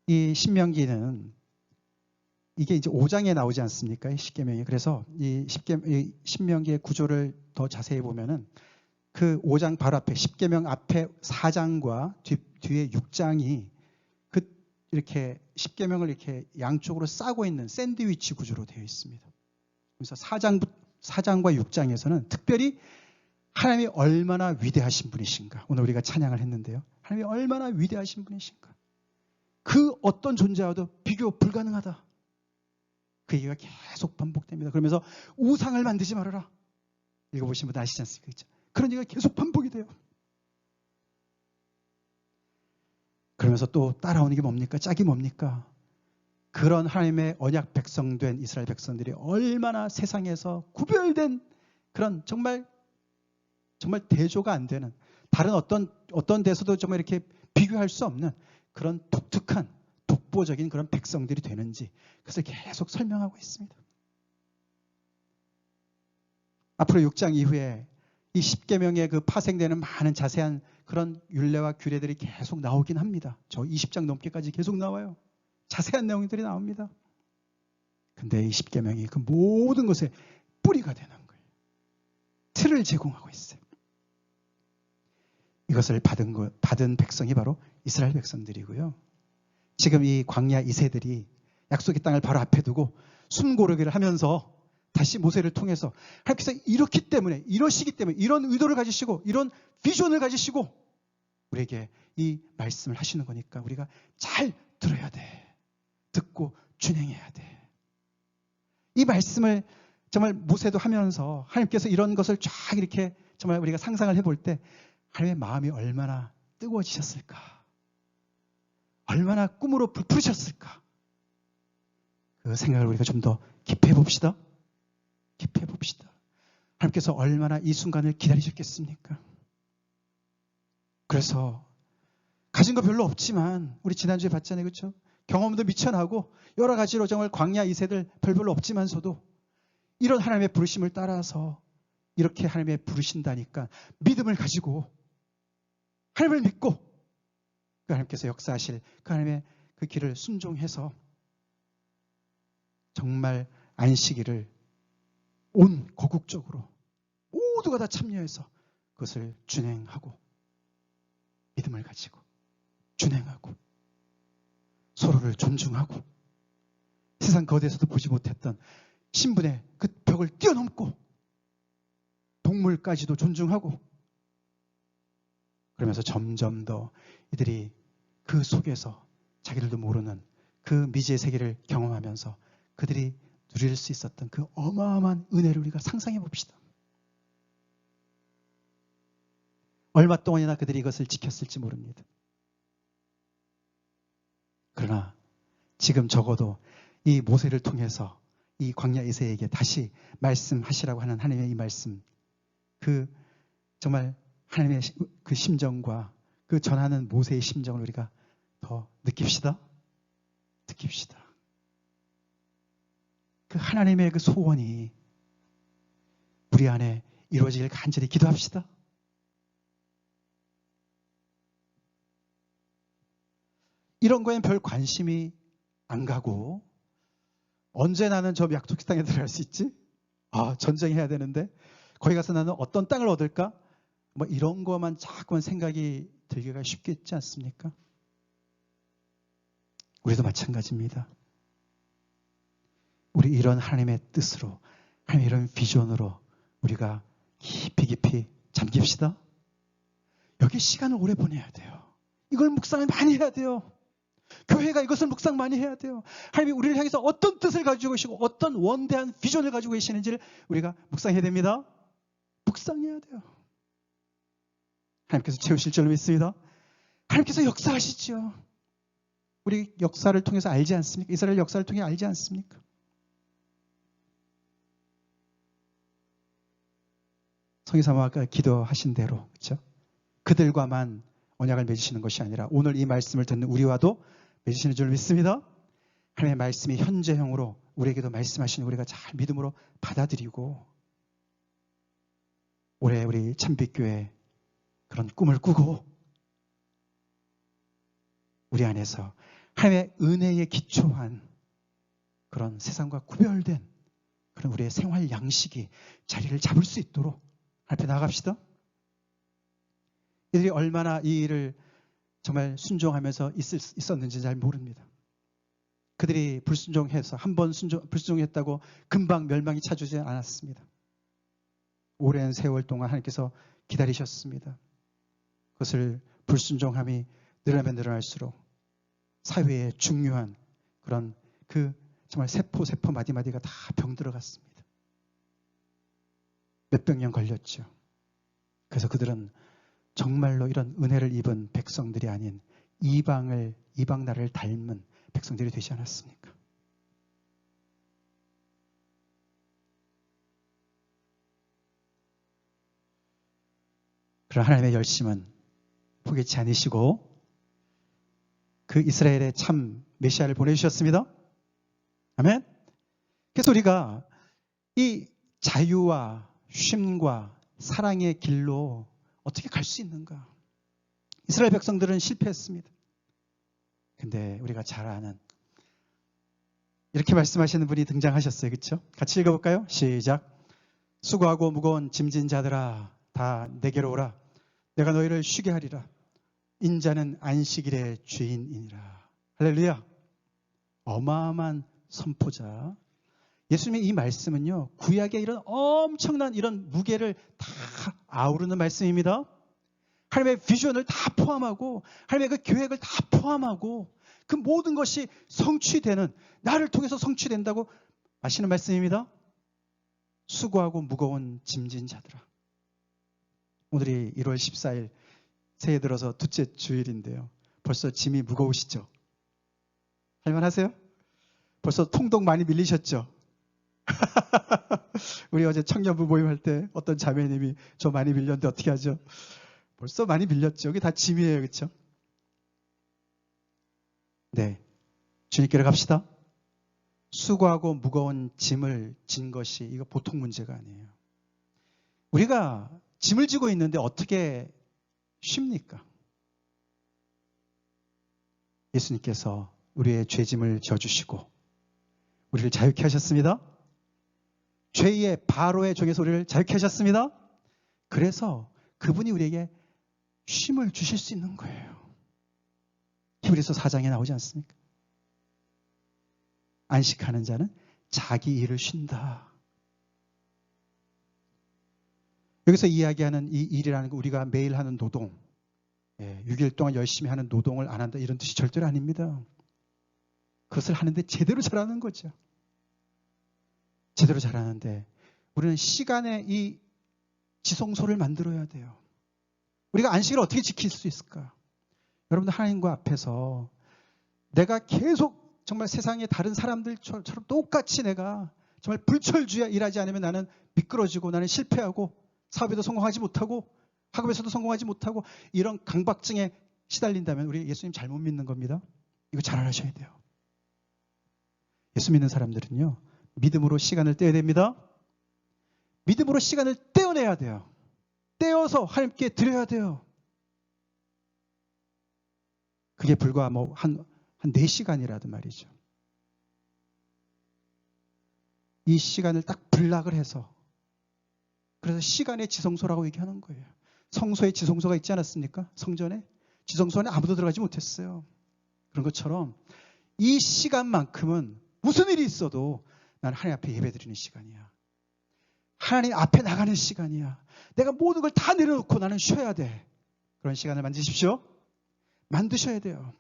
이 신명기는 이게 이제 5장에 나오지 않습니까? 이 십계명이. 그래서 이 신명기의 구조를 더 자세히 보면은 그 5장 바로 앞에, 십계명 앞에 4장과 뒤에 6장이 이렇게 십계명을 이렇게 양쪽으로 싸고 있는 샌드위치 구조로 되어 있습니다. 그래서 4장과 6장에서는 특별히 하나님이 얼마나 위대하신 분이신가, 오늘 우리가 찬양을 했는데요. 하나님이 얼마나 위대하신 분이신가, 그 어떤 존재와도 비교 불가능하다, 그 얘기가 계속 반복됩니다. 그러면서 우상을 만들지 말아라, 읽어보신 분 아시지 않습니까? 그렇죠? 그런 얘기가 계속 반복이 돼요. 그러면서 또 따라오는 게 뭡니까? 짝이 뭡니까? 그런 하나님의 언약 백성된 이스라엘 백성들이 얼마나 세상에서 구별된 그런 정말 대조가 안 되는, 다른 어떤 데서도 정말 이렇게 비교할 수 없는 그런 독특한 독보적인 그런 백성들이 되는지, 그것을 계속 설명하고 있습니다. 앞으로 6장 이후에 이 십계명에 그 파생되는 많은 자세한 그런 율례와 규례들이 계속 나오긴 합니다. 저 20장 넘게까지 계속 나와요. 자세한 내용들이 나옵니다. 근데 이 십계명이 그 모든 것에 뿌리가 되는 거예요. 틀을 제공하고 있어요. 이것을 받은 백성이 바로 이스라엘 백성들이고요. 지금 이 광야 2세들이 약속의 땅을 바로 앞에 두고 숨고르기를 하면서 다시 모세를 통해서 하나님께서 이렇기 때문에, 이러시기 때문에, 이런 의도를 가지시고 이런 비전을 가지시고 우리에게 이 말씀을 하시는 거니까 우리가 잘 들어야 돼. 듣고 준행해야 돼. 이 말씀을 정말 모세도 하면서 하나님께서 이런 것을 쫙 이렇게 정말 우리가 상상을 해볼 때 하나님의 마음이 얼마나 뜨거워지셨을까, 얼마나 꿈으로 부르셨을까, 그 생각을 우리가 좀 더 깊이 해봅시다. 깊이 해봅시다. 하나님께서 얼마나 이 순간을 기다리셨겠습니까? 그래서 가진 거 별로 없지만, 우리 지난주에 봤잖아요, 그렇죠? 경험도 미쳐나고 여러 가지로 정말 광야 2세들 별로 없지만서도 이런 하나님의 부르심을 따라서 이렇게 하나님의 부르신다니까 믿음을 가지고 하나님을 믿고 그 하나님께서 역사하실 그 하나님의 그 길을 순종해서 정말 안식일을 온 거국적으로 모두가 다 참여해서 그것을 준행하고 믿음을 가지고 준행하고 서로를 존중하고 세상 그 어디에서도 보지 못했던 신분의 그 벽을 뛰어넘고 동물까지도 존중하고, 그러면서 점점 더 이들이 그 속에서 자기들도 모르는 그 미지의 세계를 경험하면서 그들이 누릴 수 있었던 그 어마어마한 은혜를 우리가 상상해 봅시다. 얼마 동안이나 그들이 이것을 지켰을지 모릅니다. 그러나 지금 적어도 이 모세를 통해서 이 광야 이세에게 다시 말씀하시라고 하는 하나님의 이 말씀, 그 정말 하나님의 그 심정과 그 전하는 모세의 심정을 우리가 더 느낍시다. 느낍시다. 그 하나님의 그 소원이 우리 안에 이루어지길 간절히 기도합시다. 이런 거엔 별 관심이 안 가고, 언제 나는 저 약속 땅에 들어갈 수 있지? 전쟁해야 되는데 거기 가서 나는 어떤 땅을 얻을까? 뭐 이런 거만 자꾸만 생각이 들기가 쉽겠지 않습니까? 우리도 마찬가지입니다. 우리 이런 하나님의 뜻으로, 하나님의 이런 비전으로 우리가 깊이 깊이 잠깁시다. 여기 시간을 오래 보내야 돼요. 이걸 묵상을 많이 해야 돼요. 교회가 이것을 묵상 많이 해야 돼요. 하나님이 우리를 향해서 어떤 뜻을 가지고 계시고 어떤 원대한 비전을 가지고 계시는지를 우리가 묵상해야 됩니다. 묵상해야 돼요. 하나님께서 채우실 줄로 믿습니다. 하나님께서 역사하시죠. 우리 역사를 통해서 알지 않습니까? 이스라엘 역사를 통해 알지 않습니까? 성의사모가 아까 기도하신 대로, 그렇죠? 그들과만 언약을 맺으시는 것이 아니라 오늘 이 말씀을 듣는 우리와도 맺으시는 줄 믿습니다. 하나님의 말씀이 현재형으로 우리에게도 말씀하시는 우리가 잘 믿음으로 받아들이고, 올해 우리 참빛교회 그런 꿈을 꾸고, 우리 안에서 하나님의 은혜에 기초한 그런 세상과 구별된 그런 우리의 생활 양식이 자리를 잡을 수 있도록 앞에 나아갑시다. 이들이 얼마나 이 일을 정말 순종하면서 있었는지 잘 모릅니다. 그들이 불순종해서 한 번 불순종했다고 금방 멸망이 찾아오지 않았습니다. 오랜 세월 동안 하나님께서 기다리셨습니다. 그것을 불순종함이 늘어나면 늘어날수록 사회에 중요한 그런 그 정말 세포 마디마디가 다 병들어갔습니다. 몇백 년 걸렸죠. 그래서 그들은 정말로 이런 은혜를 입은 백성들이 아닌 이방 나라를 닮은 백성들이 되지 않았습니까? 그런 하나님의 열심은 포기치 않으시고 그 이스라엘의 참 메시아를 보내주셨습니다. 아멘. 그래서 우리가 이 자유와 쉼과 사랑의 길로 어떻게 갈 수 있는가? 이스라엘 백성들은 실패했습니다. 근데 우리가 잘 아는 이렇게 말씀하시는 분이 등장하셨어요. 그렇죠? 같이 읽어볼까요? 시작. 수고하고 무거운 짐진 자들아 다 내게로 오라. 내가 너희를 쉬게 하리라. 인자는 안식일의 주인이니라. 할렐루야. 어마어마한 선포자. 예수님의 이 말씀은요, 구약의 이런 엄청난 이런 무게를 다 아우르는 말씀입니다. 하나님의 비전을 다 포함하고, 하나님의 그 계획을 다 포함하고, 그 모든 것이 성취되는, 나를 통해서 성취된다고 하시는 말씀입니다. 수고하고 무거운 짐진 자들아. 오늘이 1월 14일 새해 들어서 둘째 주일인데요. 벌써 짐이 무거우시죠? 할만하세요? 벌써 통독 많이 밀리셨죠? 우리 어제 청년부 모임할 때 어떤 자매님이 저 많이 밀렸는데 어떻게 하죠? 벌써 많이 밀렸죠. 여기 다 짐이에요. 그렇죠? 네, 주님께로 갑시다. 수고하고 무거운 짐을 진 것이 이거 보통 문제가 아니에요. 우리가 짐을 지고 있는데 어떻게 쉽니까? 예수님께서 우리의 죄짐을 져주시고 우리를 자유케 하셨습니다. 죄의 바로의 종에서 우리를 자유케 하셨습니다. 그래서 그분이 우리에게 쉼을 주실 수 있는 거예요. 히브리서 4장에 나오지 않습니까? 안식하는 자는 자기 일을 쉰다. 여기서 이야기하는 이 일이라는 거 우리가 매일 하는 노동, 6일 동안 열심히 하는 노동을 안 한다 이런 뜻이 절대로 아닙니다. 그것을 하는데 제대로 잘하는 거죠. 제대로 잘하는데 우리는 시간의 이 지성소를 만들어야 돼요. 우리가 안식을 어떻게 지킬 수 있을까? 여러분들 하나님과 앞에서 내가 계속 정말 세상의 다른 사람들처럼 똑같이 내가 정말 불철주야 일하지 않으면 나는 미끄러지고 나는 실패하고 사업에도 성공하지 못하고 학업에서도 성공하지 못하고 이런 강박증에 시달린다면 우리 예수님 잘못 믿는 겁니다. 이거 잘 알아셔야 돼요. 예수 믿는 사람들은요. 믿음으로 시간을 떼야 됩니다. 믿음으로 시간을 떼어내야 돼요. 떼어서 하나님께 드려야 돼요. 그게 불과 한 4시간이라도 말이죠. 이 시간을 딱 블락을 해서 그래서 시간의 지성소라고 얘기하는 거예요. 성소에 지성소가 있지 않았습니까? 성전에. 지성소 안에 아무도 들어가지 못했어요. 그런 것처럼 이 시간만큼은 무슨 일이 있어도 나는 하나님 앞에 예배드리는 시간이야. 하나님 앞에 나가는 시간이야. 내가 모든 걸 다 내려놓고 나는 쉬어야 돼. 그런 시간을 만드십시오. 만드셔야 돼요.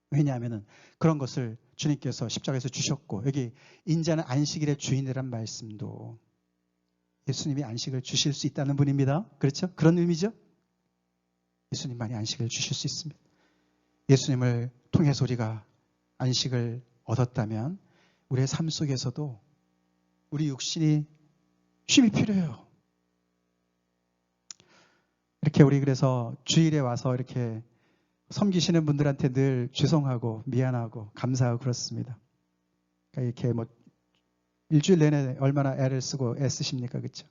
왜냐하면 그런 것을 주님께서 십자가에서 주셨고 여기 인자는 안식일의 주인이란 말씀도 예수님이 안식을 주실 수 있다는 분입니다. 그렇죠? 그런 의미죠. 예수님만이 안식을 주실 수 있습니다. 예수님을 통해서 우리가 안식을 얻었다면 우리의 삶 속에서도 우리 육신이 쉼이 필요해요. 이렇게 우리 그래서 주일에 와서 이렇게 섬기시는 분들한테 늘 죄송하고 미안하고 감사하고 그렇습니다. 그러니까 이렇게 일주일 내내 얼마나 애를 쓰고 애쓰십니까? 그렇죠?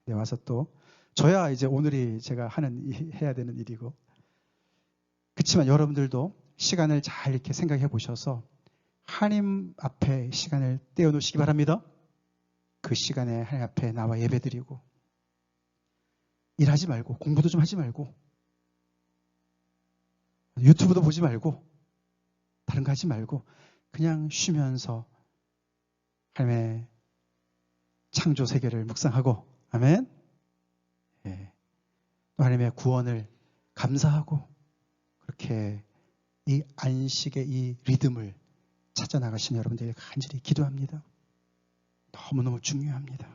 네, 와서 또 저야 이제 오늘이 제가 해야 되는 일이고 그렇지만 여러분들도 시간을 잘 이렇게 생각해 보셔서 하나님 앞에 시간을 떼어놓으시기 바랍니다. 그 시간에 하나님 앞에 나와 예배드리고 일하지 말고 공부도 좀 하지 말고 유튜브도 보지 말고 다른 거 하지 말고 그냥 쉬면서 하나님의 창조 세계를 묵상하고 아멘. 예. 하나님의 구원을 감사하고 그렇게 이 안식의 이 리듬을 찾아 나가시는 여러분들에게 간절히 기도합니다. 너무너무 중요합니다.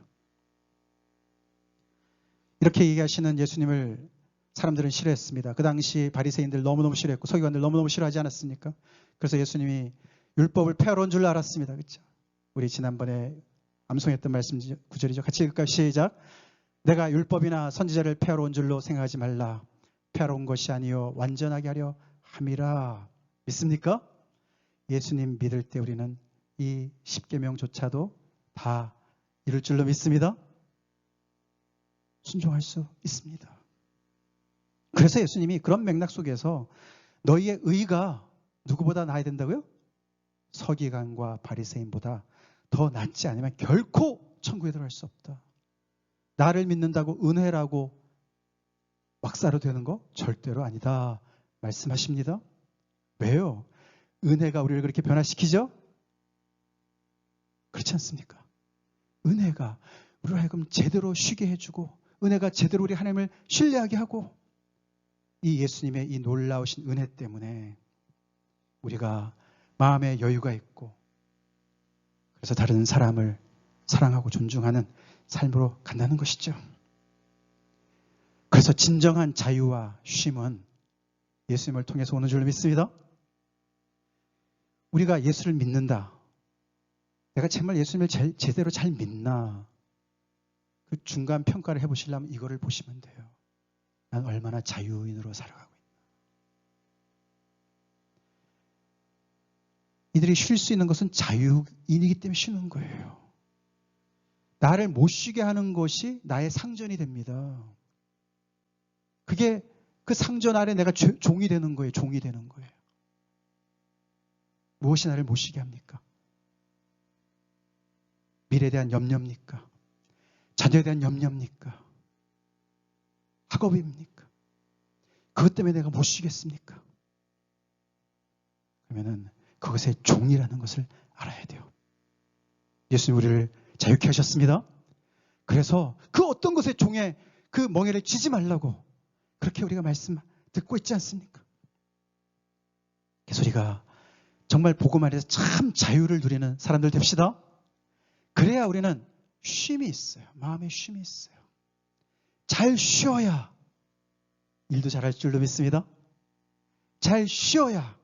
이렇게 얘기하시는 예수님을 사람들은 싫어했습니다. 그 당시 바리새인들 너무너무 싫어했고 서기관들 너무너무 싫어하지 않았습니까? 그래서 예수님이 율법을 폐하러 온 줄 알았습니다. 그렇죠? 우리 지난번에 암송했던 말씀 구절이죠. 같이 읽을까요? 시작. 내가 율법이나 선지자를 폐하러 온 줄로 생각하지 말라. 폐하러 온 것이 아니요 완전하게 하려 함이라. 믿습니까? 예수님 믿을 때 우리는 이 10계명조차도 다 이룰 줄로 믿습니다. 순종할 수 있습니다. 그래서 예수님이 그런 맥락 속에서 너희의 의가 누구보다 나아야 된다고요? 서기관과 바리새인보다 더 낫지 않으면 결코 천국에 들어갈 수 없다. 나를 믿는다고 은혜라고 왁사로 되는 거 절대로 아니다 말씀하십니다. 왜요? 은혜가 우리를 그렇게 변화시키죠? 그렇지 않습니까? 은혜가 우리를 하여금 제대로 쉬게 해주고 은혜가 제대로 우리 하나님을 신뢰하게 하고 이 예수님의 이 놀라우신 은혜 때문에 우리가 마음에 여유가 있고 그래서 다른 사람을 사랑하고 존중하는 삶으로 간다는 것이죠. 그래서 진정한 자유와 쉼은 예수님을 통해서 오는 줄 믿습니다. 우리가 예수를 믿는다. 내가 정말 예수님을 제대로 잘 믿나? 그 중간 평가를 해보시려면 이거를 보시면 돼요. 난 얼마나 자유인으로 살아가고 있나. 이들이 쉴 수 있는 것은 자유인이기 때문에 쉬는 거예요. 나를 못 쉬게 하는 것이 나의 상전이 됩니다. 그게 그 상전 아래 내가 종이 되는 거예요. 종이 되는 거예요. 무엇이 나를 못 쉬게 합니까? 미래에 대한 염려입니까? 자녀에 대한 염려입니까? 학업입니까? 그것 때문에 내가 못 쉬겠습니까? 그러면은 그것의 종이라는 것을 알아야 돼요. 예수님 우리를 자유케 하셨습니다. 그래서 그 어떤 것의 종에 그 멍에를 쥐지 말라고 그렇게 우리가 말씀 듣고 있지 않습니까? 그래서 우리가 정말 복음 안에서 참 자유를 누리는 사람들 됩시다. 그래야 우리는 쉼이 있어요. 마음에 쉼이 있어요. 잘 쉬어야 일도 잘할 줄로 믿습니다. 잘 쉬어야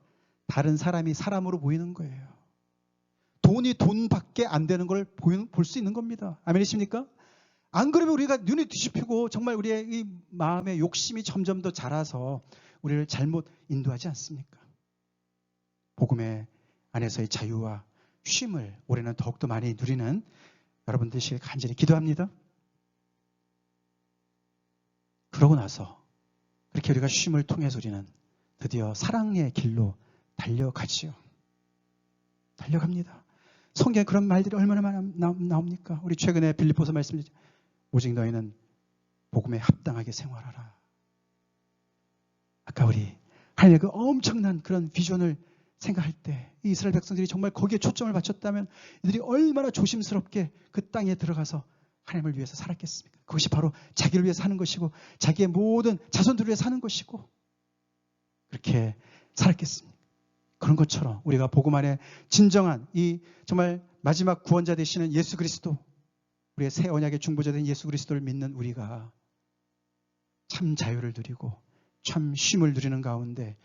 다른 사람이 사람으로 보이는 거예요. 돈이 돈밖에 안 되는 걸 볼 수 있는 겁니다. 아멘이십니까? 안 그러면 우리가 눈이 뒤집히고 정말 우리의 이 마음의 욕심이 점점 더 자라서 우리를 잘못 인도하지 않습니까? 복음의 안에서의 자유와 쉼을 올해는 더욱더 많이 누리는 여러분 되시길 간절히 기도합니다. 그러고 나서 그렇게 우리가 쉼을 통해서 우리는 드디어 사랑의 길로 달려가지요. 달려갑니다. 성경에 그런 말들이 얼마나 많이 나옵니까? 우리 최근에 빌립보서 말씀드렸죠. 오직 너희는 복음에 합당하게 생활하라. 아까 우리 하나님의 그 엄청난 그런 비전을 생각할 때 이 이스라엘 백성들이 정말 거기에 초점을 맞췄다면 이들이 얼마나 조심스럽게 그 땅에 들어가서 하나님을 위해서 살았겠습니까? 그것이 바로 자기를 위해서 사는 것이고 자기의 모든 자손들을 위해서 사는 것이고 그렇게 살았겠습니까? 그런 것처럼 우리가 복음 안에 진정한 이 정말 마지막 구원자 되시는 예수 그리스도, 우리의 새 언약의 중보자 된 예수 그리스도를 믿는 우리가 참 자유를 누리고 참 쉼을 누리는 가운데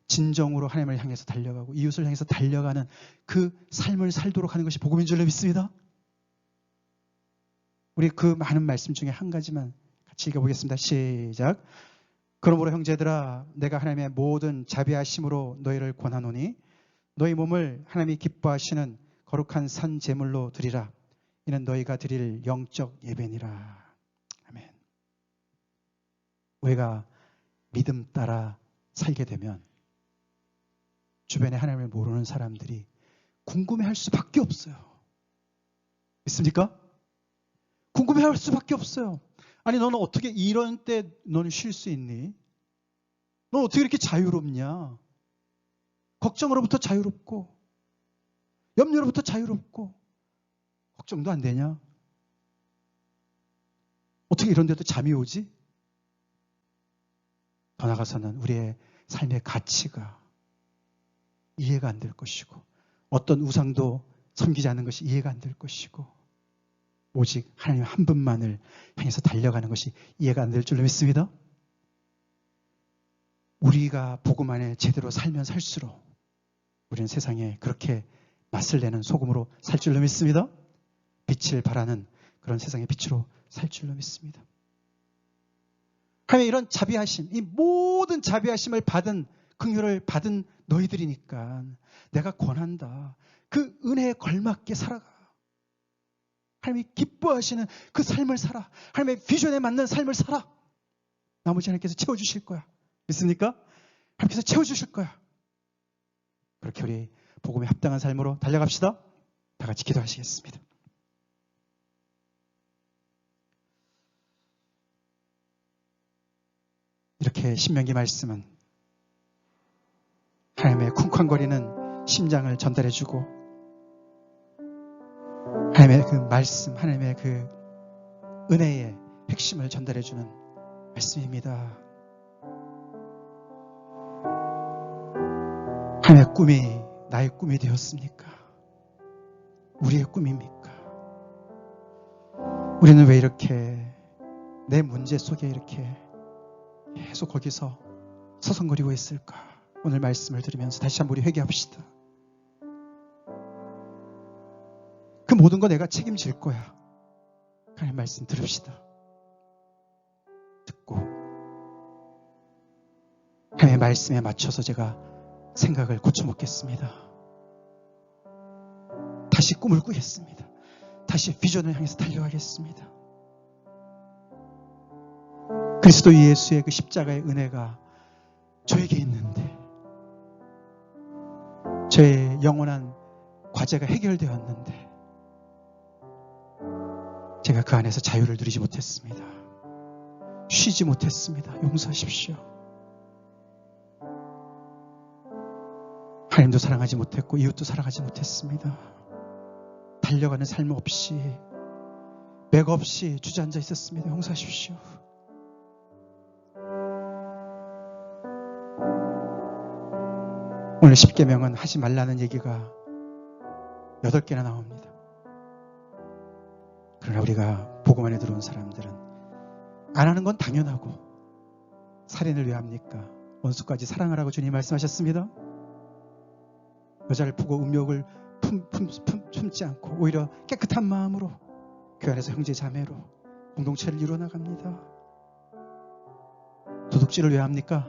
진정으로 하나님을 향해서 달려가고 이웃을 향해서 달려가는 그 삶을 살도록 하는 것이 복음인 줄로 믿습니다. 우리 그 많은 말씀 중에 한 가지만 같이 읽어보겠습니다. 시작. 그러므로 형제들아 내가 하나님의 모든 자비하심으로 너희를 권하노니 너희 몸을 하나님이 기뻐하시는 거룩한 산 제물로 드리라. 이는 너희가 드릴 영적 예배니라. 아멘. 우리가 믿음 따라 살게 되면 주변에 하나님을 모르는 사람들이 궁금해할 수밖에 없어요. 믿습니까? 궁금해할 수밖에 없어요. 아니 너는 어떻게 이런 때 너는 쉴 수 있니? 넌 어떻게 이렇게 자유롭냐? 걱정으로부터 자유롭고 염려로부터 자유롭고 걱정도 안 되냐? 어떻게 이런 데도 잠이 오지? 더 나아가서는 우리의 삶의 가치가 이해가 안 될 것이고 어떤 우상도 섬기지 않는 것이 이해가 안 될 것이고 오직 하나님 한 분만을 향해서 달려가는 것이 이해가 안 될 줄로 믿습니다. 우리가 복음 안에 제대로 살면 살수록 우리는 세상에 그렇게 맛을 내는 소금으로 살 줄로 믿습니다. 빛을 발하는 그런 세상의 빛으로 살 줄로 믿습니다. 하나님의 이런 자비하심, 이 모든 자비하심을 받은 긍휼을 받은 너희들이니까 내가 권한다. 그 은혜에 걸맞게 살아가. 하나님이 기뻐하시는 그 삶을 살아. 하나님의 비전에 맞는 삶을 살아. 나머지 하나님께서 채워주실 거야. 믿습니까? 하나님께서 채워주실 거야. 그렇게 우리 복음에 합당한 삶으로 달려갑시다. 다 같이 기도하시겠습니다. 이렇게 신명기 말씀은 하나님의 쿵쾅거리는 심장을 전달해주고 하나님의 그 말씀, 하나님의 그 은혜의 핵심을 전달해주는 말씀입니다. 하나님의 꿈이 나의 꿈이 되었습니까? 우리의 꿈입니까? 우리는 왜 이렇게 내 문제 속에 이렇게 계속 거기서 서성거리고 있을까? 오늘 말씀을 들으면서 다시 한번 우리 회개합시다. 그 모든 거 내가 책임질 거야. 하나님 말씀 들읍시다. 듣고 하나님의 말씀에 맞춰서 제가 생각을 고쳐먹겠습니다. 다시 꿈을 꾸겠습니다. 다시 비전을 향해서 달려가겠습니다. 그리스도 예수의 그 십자가의 은혜가 저에게 있는데 저의 영원한 과제가 해결되었는데 제가 그 안에서 자유를 누리지 못했습니다. 쉬지 못했습니다. 용서하십시오. 하나님도 사랑하지 못했고 이웃도 사랑하지 못했습니다. 달려가는 삶 없이 맥 없이 주저앉아 있었습니다. 용서하십시오. 오늘 십계명은 하지 말라는 얘기가 8개나 나옵니다. 그러나 우리가 복음 안에 들어온 사람들은 안 하는 건 당연하고, 살인을 왜 합니까? 원수까지 사랑하라고 주님 말씀하셨습니다. 여자를 보고 음욕을 품지 않고 오히려 깨끗한 마음으로 교회 안에서 형제 자매로 공동체를 이루어나갑니다. 도둑질을 왜 합니까?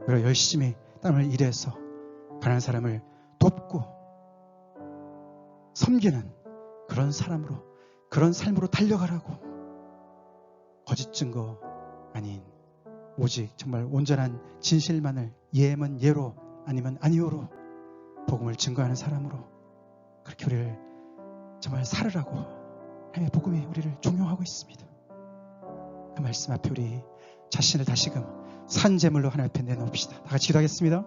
우리가 열심히 땀을 일해서 가난한 사람을 돕고 섬기는 그런 사람으로, 그런 삶으로 달려가라고. 거짓 증거 아닌 오직 정말 온전한 진실만을 예면 예로 아니면 아니오로 복음을 증거하는 사람으로 그렇게 우리를 정말 살으라고 하나님의 복음이 우리를 종용하고 있습니다. 그 말씀 앞에 우리 자신을 다시금 산 제물로 하나님 앞에 내놓읍시다. 다 같이 기도하겠습니다.